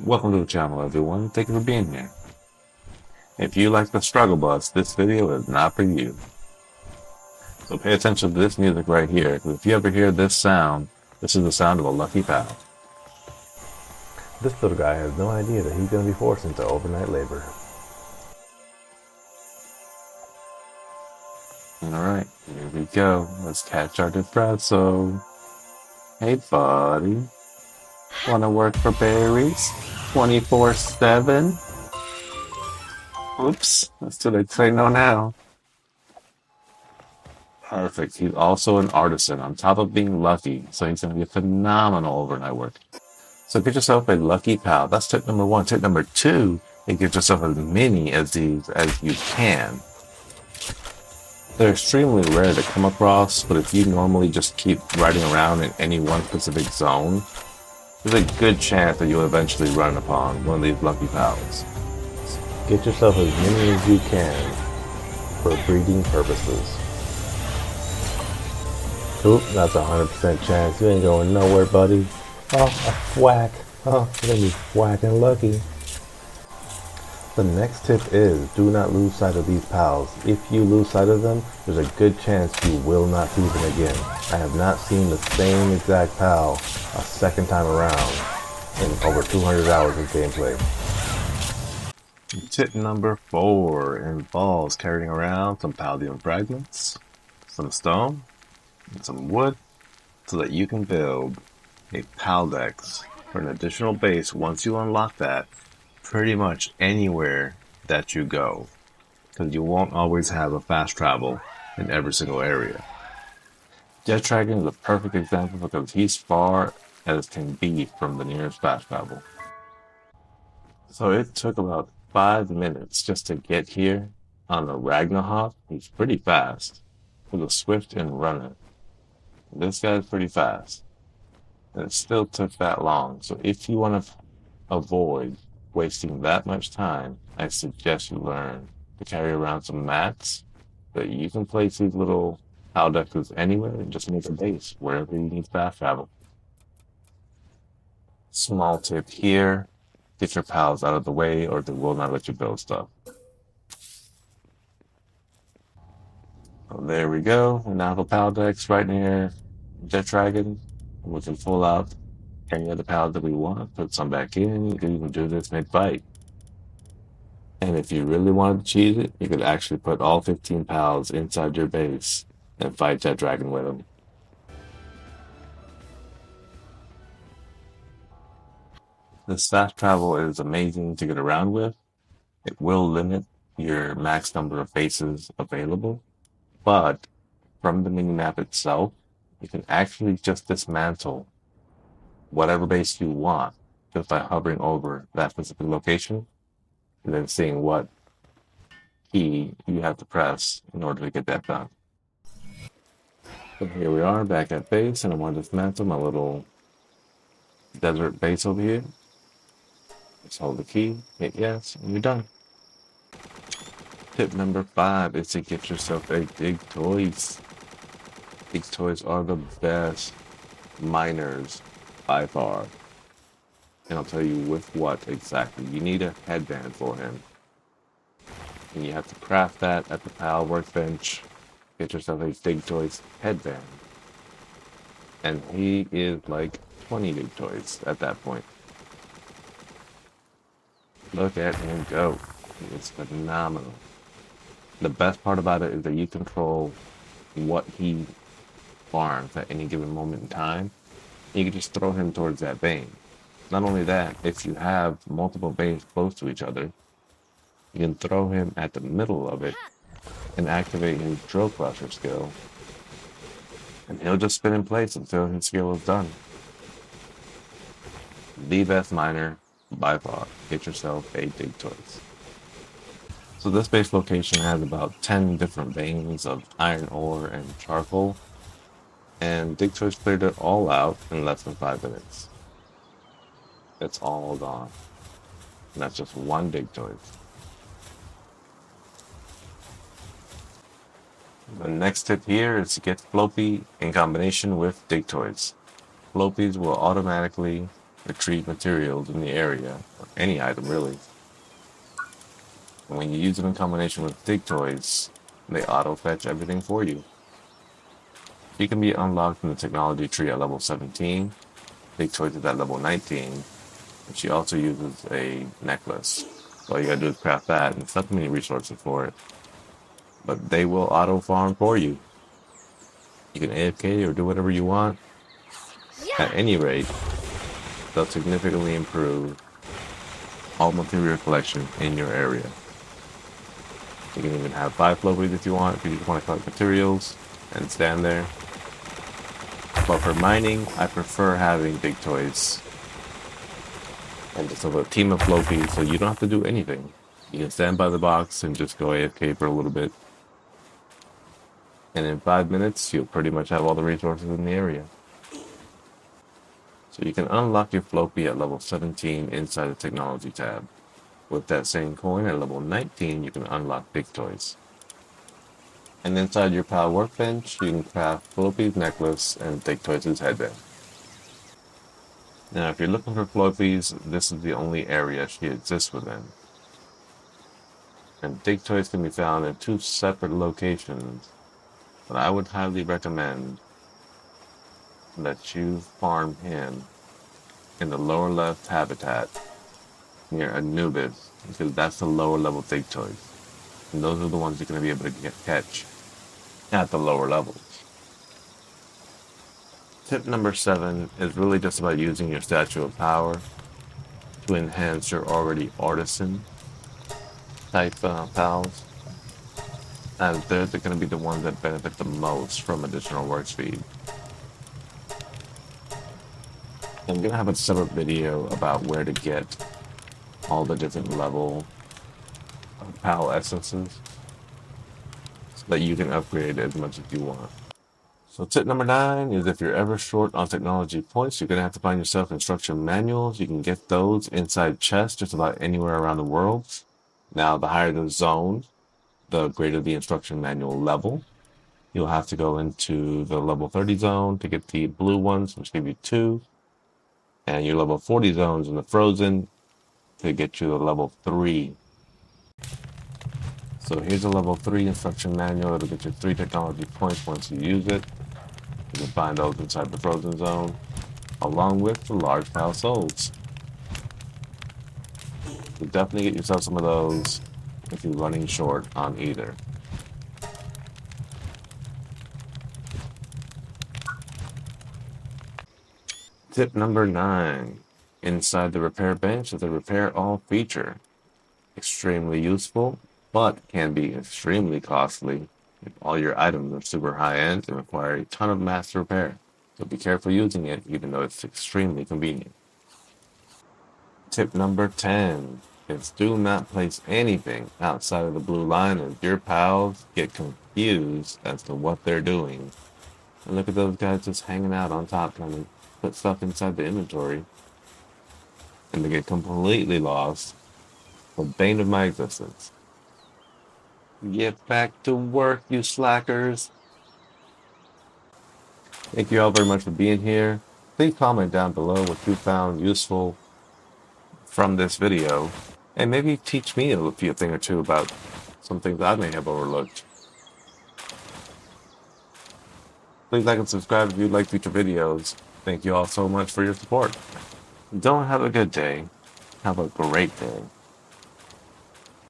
Welcome to the channel, everyone. Thank you for being here. If you like the struggle bus, this video is not for you. So pay attention to this music right here, because if you ever hear this sound, this is the sound of a lucky pal. This little guy has no idea that he's going to be forced into overnight labor. Alright, here we go. Let's catch our espresso. Hey buddy. Wanna work for berries? 24/7? Oops, that's too late to say no now. Perfect. He's also an artisan on top of being lucky, so he's going to be a phenomenal overnight worker. So get yourself a lucky pal. That's tip number one. Tip number two is get yourself as many of these as you can. They're extremely rare to come across, but if you normally just keep riding around in any one specific zone, there's a good chance that you'll eventually run upon one of these lucky pals. Get yourself as many as you can for breeding purposes. Oop, that's a 100% chance. You ain't going nowhere, buddy. Oh, a whack. Oh, you're going to be whacking lucky. The next tip is do not lose sight of these pals. If you lose sight of them, there's a good chance you will not see them again. I have not seen the same exact pal a second time around in over 200 hours of gameplay. Tip number four involves carrying around some Paldium fragments, some stone, and some wood so that you can build a Palex for an additional base once you unlock that pretty much anywhere that you go, because you won't always have a fast travel in every single area. Jet Dragon is a perfect example because he's far as can be from the nearest fast travel. So it took about 5 minutes just to get here on the Ragnarok. He's pretty fast with a swift and runner. This guy's pretty fast. And it still took that long. So if you want to avoid wasting that much time, I suggest you learn to carry around some mats that you can place these little Aldexes anywhere and just make a base wherever you need fast travel. Small tip here, get your pals out of the way or they will not let you build stuff. So there we go. We now have a Palex right near Jet Dragon. We can pull out any other pals that we want, put some back in. You can even do this mid-fight. And if you really wanted to cheese it, you could actually put all 15 pals inside your base and fight Jet Dragon with them. This fast travel is amazing to get around with. It will limit your max number of bases available, but from the mini-map itself, you can actually just dismantle whatever base you want just by hovering over that specific location and then seeing what key you have to press in order to get that done. So here we are back at base, and I want to dismantle my little desert base over here. Just hold the key, hit yes, and you're done. Tip number 5 is to get yourself a Dig Toys. Dig Toys are the best miners by far. And I'll tell you with what exactly. You need a headband for him. And you have to craft that at the PAL workbench. Get yourself a Dig Toys headband. And he is like 20 Dig Toys at that point. Look at him go. It's phenomenal. The best part about it is that you control what he farms at any given moment in time. You can just throw him towards that vein. Not only that, if you have multiple veins close to each other, you can throw him at the middle of it and activate his drill crusher skill. And he'll just spin in place until his skill is done. The best miner by far. Get yourself a Dig Toys. So this base location has about 10 different veins of iron ore and charcoal, and Dig Toys cleared it all out in less than 5 minutes. It's all gone. And that's just one Dig Toys. The next tip here is to get Floppy in combination with Dig Toys. Floppies will automatically retrieve materials in the area, or any item really. And when you use them in combination with dig toys, they auto-fetch everything for you. She can be unlocked in the technology tree at level 17, dig toys is at level 19, and she also uses a necklace. So all you gotta do is craft that, and it's not too many resources for it. But they will auto-farm for you. You can AFK or do whatever you want. At any rate, they'll significantly improve all material collection in your area. You can even have 5 floaties if you want, if you just want to collect materials and stand there. But for mining, I prefer having dig toys and just have a team of floaties so you don't have to do anything. You can stand by the box and just go AFK for a little bit. And in 5 minutes, you'll pretty much have all the resources in the area. So you can unlock your floaty at level 17 inside the technology tab. With that same coin at level 19, you can unlock dig toys. And inside your pal workbench, you can craft Floppy's necklace and dig toys' headband. Now, if you're looking for Floppy's, this is the only area she exists within. And dig toys can be found in 2 separate locations, but I would highly recommend that you farm him in the lower left habitat near Anubis, because that's the lower level dig toys. And those are the ones you're going to be able to catch at the lower levels. Tip number 7 is really just about using your statue of power to enhance your already artisan type pals, as they're going to be the ones that benefit the most from additional work speed. I'm going to have a separate video about where to get all the different level of pal essences so that you can upgrade as much as you want. So tip number 9 is if you're ever short on technology points, you're going to have to find yourself instruction manuals. You can get those inside chests just about anywhere around the world. Now, the higher the zone, the greater the instruction manual level. You'll have to go into the level 30 zone to get the blue ones, which give you 2. And your level 40 zones in the frozen to get you to level 3. So here's a level 3 instruction manual. It'll get you 3 technology points once you use it. You can find those inside the frozen zone, along with the large pal souls. So definitely get yourself some of those if you're running short on either. Tip number 9. Inside the repair bench is a repair all feature. Extremely useful, but can be extremely costly if all your items are super high end and require a ton of mass repair. So be careful using it, even though it's extremely convenient. Tip number 10 is do not place anything outside of the blue line as your pals get confused as to what they're doing. And look at those guys just hanging out on top trying to put stuff inside the inventory. And they get completely lost. The bane of my existence. Get back to work, you slackers. Thank you all very much for being here. Please comment down below what you found useful from this video, and maybe teach me a few thing or two about some things I may have overlooked. Please like and subscribe if you'd like future videos. Thank you all so much for your support. Don't have a good day. Have a great day.